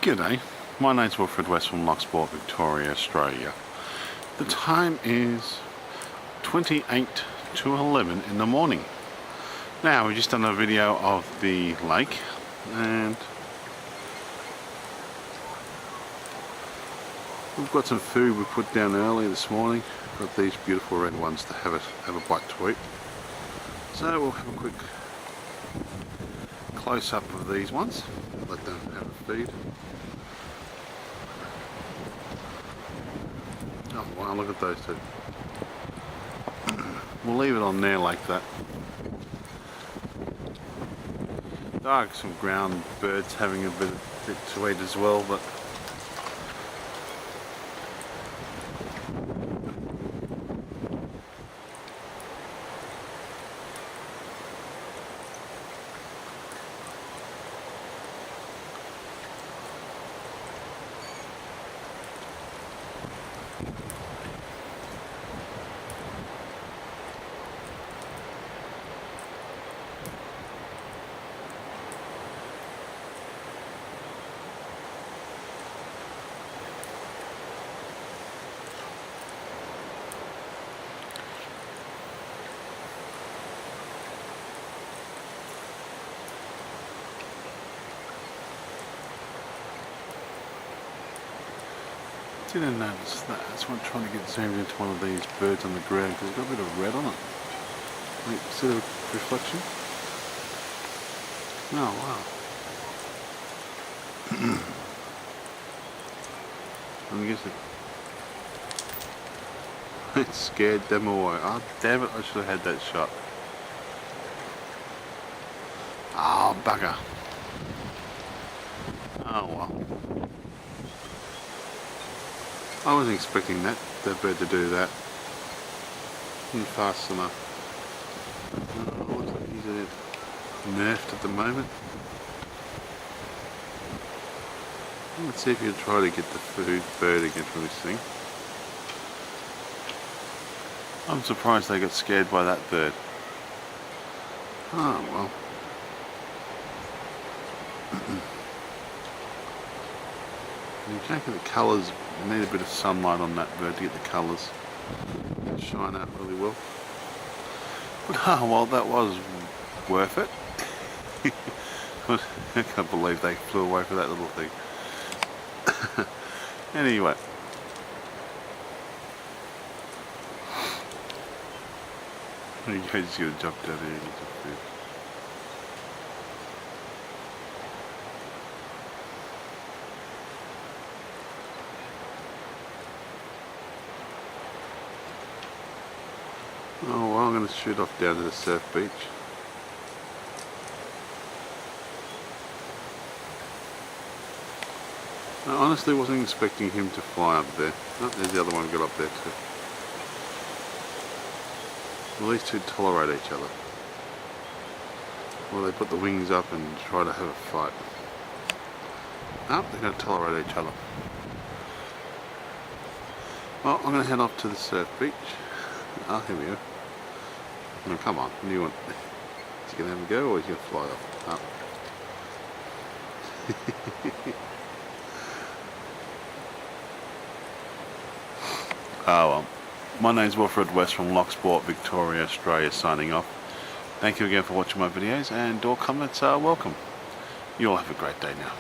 G'day, my name's Wilfred West from Loch, Victoria, Australia. The time is 28 to 11 in the morning. Now, we've just done a video of the lake and we've got some food we put down early this morning. Got these beautiful red ones to have a bite to eat. So we'll have a quick close up of these ones. Let them have a feed. Oh wow, look at those two. We'll leave it on there like that. There are some ground birds having a bit to eat as well, but didn't notice that. That's why I'm trying to get zoomed into one of these birds on the ground because it's got a bit of red on it. Wait, see the reflection? Oh wow. I guess it scared them away. Oh damn it, I should have had that shot. Oh bugger. Oh well. I wasn't expecting that bird to do that. Didn't fast enough. Looks like he's nerfed at the moment. Let's see if you can try to get the food bird again from this thing. I'm surprised they got scared by that bird. Oh well. You can't get the colours. You need a bit of sunlight on that bird to get the colours to shine out really well. But oh well, that was worth it. I can't believe they flew away for that little thing. Anyway. You just gotta jump down there and get the food. Oh well, I'm going to shoot off down to the surf beach. I honestly wasn't expecting him to fly up there. Oh, there's the other one got up there too. Well, these two tolerate each other. Well, they put the wings up and try to have a fight. Oh, they're going to tolerate each other. Well, I'm going to head off to the surf beach. Oh, here we go. Oh, come on, what do you want? Is he going to have a go or is he going to fly off? Oh well. My name's Wilfred West from Loch, Victoria, Australia, signing off. Thank you again for watching my videos, and all comments are welcome. You all have a great day now.